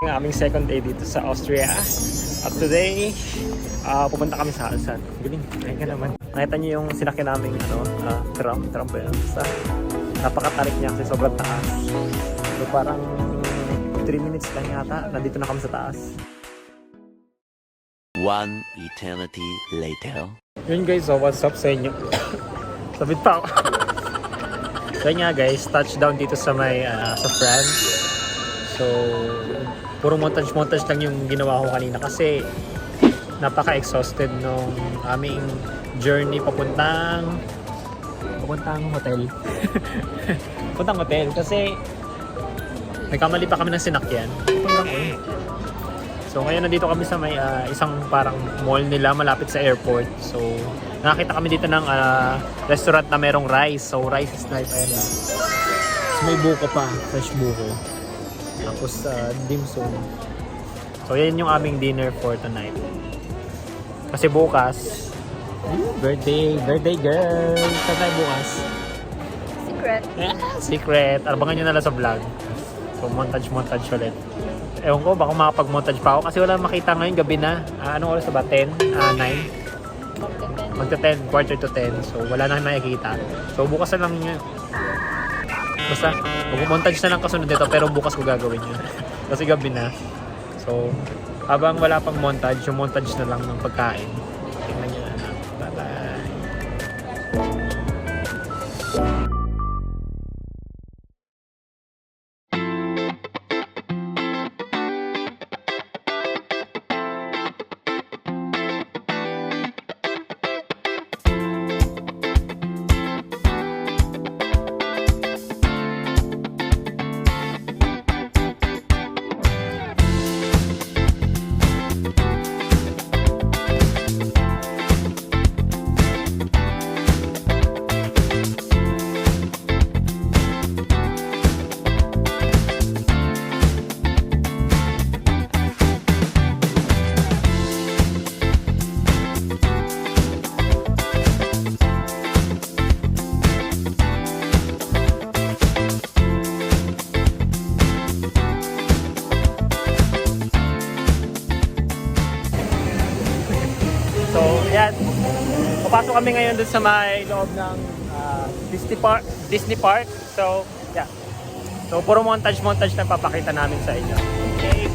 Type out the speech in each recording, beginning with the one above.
Ang aming second day dito sa Austria. At today, pupunta kami sa Alsan. Galing, ayun ka naman. Nakita niyo yung sinakyan naming tram ba yan? Napakatarik niya kasi sobrang taas. So parang 3 minutes lang yata, nandito na kami sa taas. One eternity later. Yun guys, so what's up sa inyo? Sabit pa ako. So yun nga guys, touchdown dito sa sa France. So, puro montage lang yung ginawa ko kanina kasi napaka-exhausted nung aming journey papuntang hotel. Papuntang hotel kasi nagkamali pa kami ng sinakyan. So ngayon nandito kami sa may isang parang mall nila malapit sa airport. So nakakita kami dito ng restaurant na merong rice. So rice is nice. Ayan lang. So may buko pa, fresh buko. Tapos dim sum. So yan yung aming dinner for tonight. Kasi bukas, birthday girl. Saan tayo bukas? Secret. Secret. Abangan nyo na lang sa vlog. So montage ulit. Ewan ko, baka makapag-montage pa ako kasi wala makita ngayon, gabi na. Anong oras na ba? 10? 9? Magta-10, quarter to 10. So wala na nakikita. So bukas na lang yun. Basta, mag-montage na lang kasunod dito pero bukas ko gagawin yun. Kasi gabi na. So, habang wala pang montage, yung montage na lang ng pagkain. Tingnan nyo na. Bye-bye. So, yan. Papasok kami ngayon dun sa may loob ng Disney Park. So, yeah. So, puro montage na papakita namin sa inyo. Okay.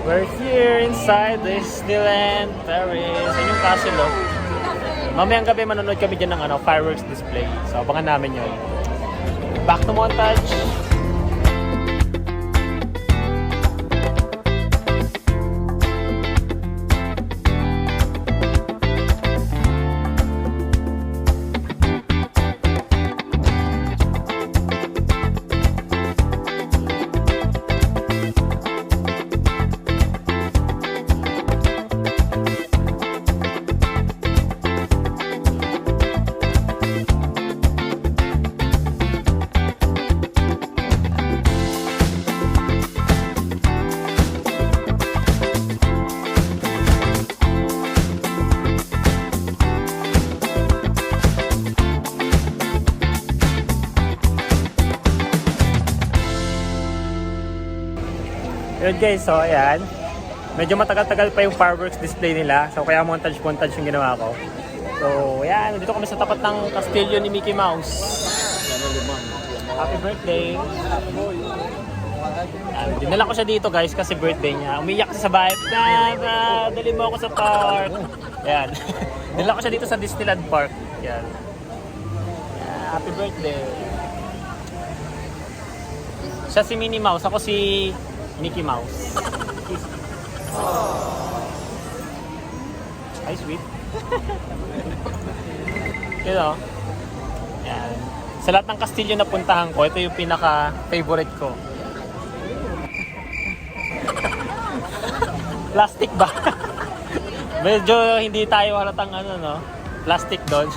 We're here inside Disneyland Paris. Yan yung castle. Mamayang gabi manonood kami dyan ng fireworks display. So abangan namin yun. Back to montage. Yun guys, so ayan. Medyo matagal-tagal pa yung fireworks display nila. So kaya montage yung ginawa ko. So ayan, dito kami sa tapat ng kastilyo ni Mickey Mouse. Happy birthday! Dinala ko siya dito guys kasi birthday niya. Umiyak siya sa bahay. Dali mo ako sa park. Ayan. Dinala ko siya dito sa Disneyland Park. Ayan. Happy birthday! Siya si Minnie Mouse, ako si Mickey Mouse. Ay, sweet. You know? Yan. Sa lahat ng kastilyo na puntahan ko, ito yung pinaka-favorite ko. Plastic ba? Medyo hindi tayo halatang ano, no? Plastic doon.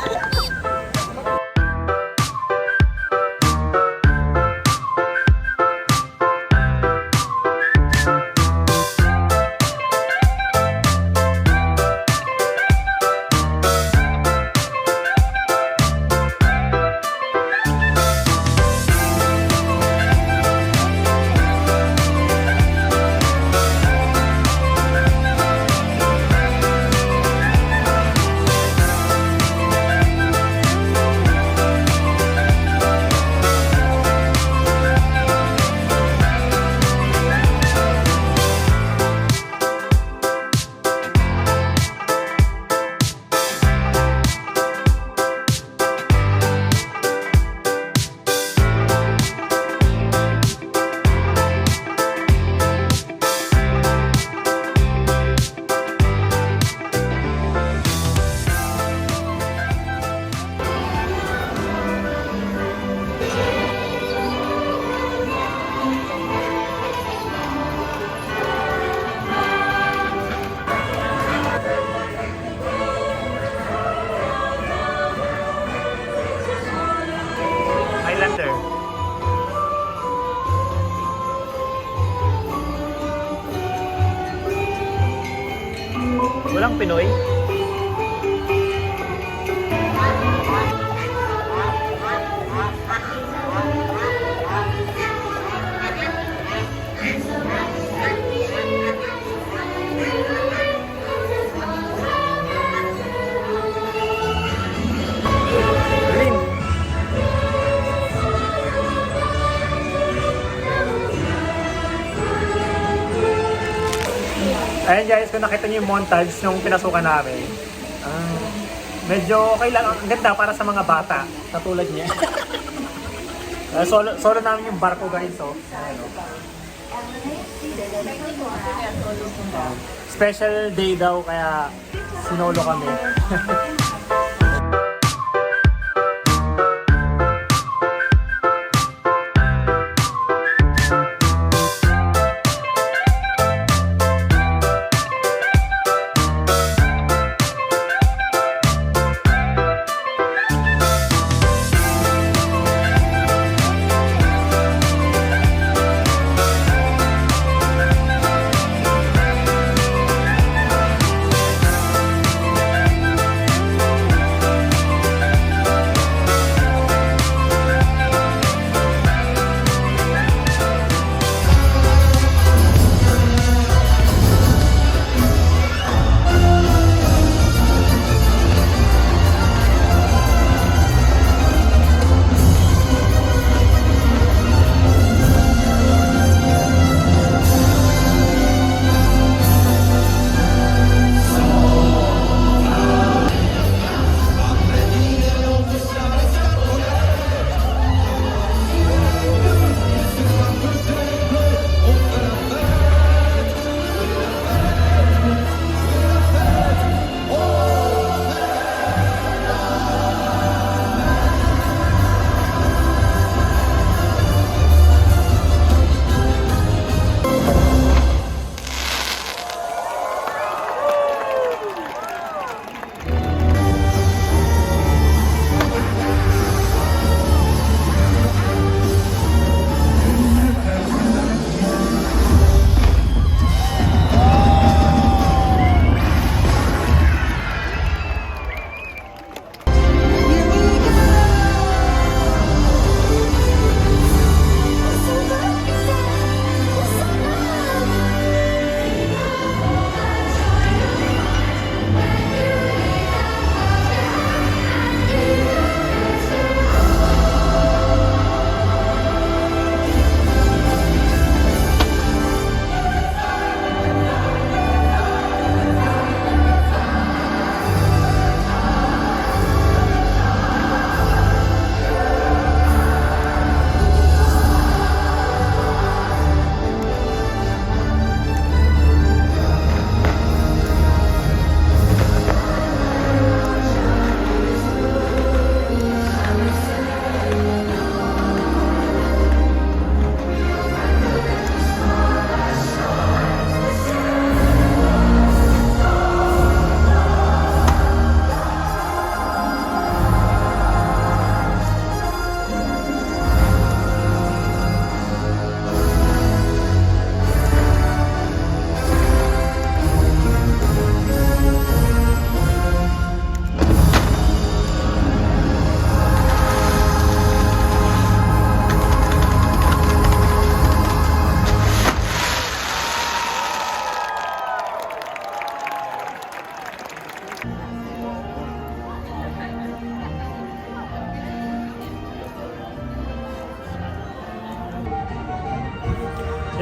Highlander. Walang Pinoy. Green. Ayan guys, kung nakita niyo yung montage nung pinasukan namin, medyo okay lang. Ang ganda para sa mga bata, katulad niya. Solo namin yung barko guys. So, ayan, special day daw kaya sinolo kami.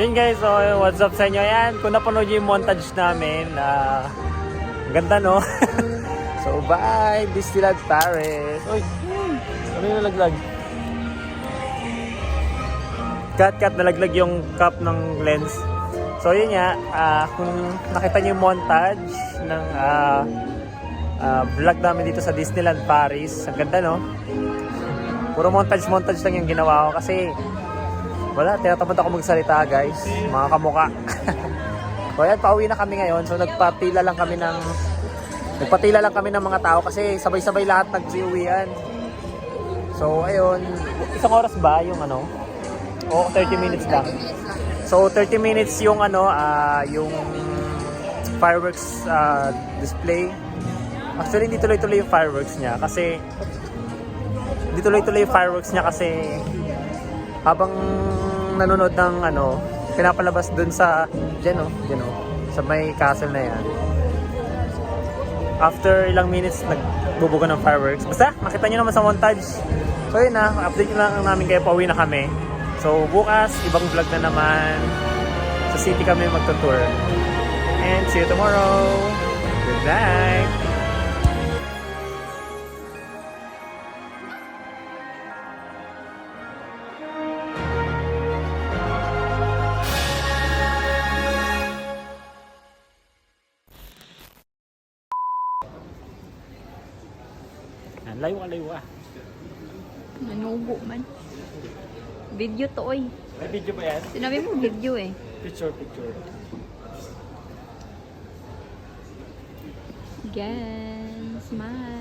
Yun guys, so what's up sa inyo? Ayan, kung napanood nyo yung montage namin, ang ganda no? So bye, Disneyland Paris. Uy, ano yung nalaglag? Cut, nalaglag yung cup ng lens. So yun nga, kung nakita nyo yung montage ng vlog namin dito sa Disneyland Paris, ang ganda no? Puro montage lang yung ginawa ko kasi wala, tinatamad ako magsalita guys, mga kamuka. So ayan, pauwi na kami ngayon. So nagpatila lang kami ng mga tao kasi sabay-sabay lahat nag-uwian. So ayun, isang oras ba yung ano? O 30 minutes lang. 30 minutes lang. So 30 minutes yung ano, yung fireworks display. Actually hindi tuloy-tuloy yung fireworks niya kasi habang nanonood ng ano, pinapalabas dun sa dyan sa may castle na yan. After ilang minutes, nagbubuga ng fireworks. Basta, makita nyo naman sa montage. So yun na, update nyo lang namin kayo, pauwi na kami. So bukas, ibang vlog na naman. Sa city kami magtutour. And see you tomorrow. Good night. Layo ah. Nanubo man. Video to, oy. May video ba yan? Sinabi mo video eh. Picture. Again, smile.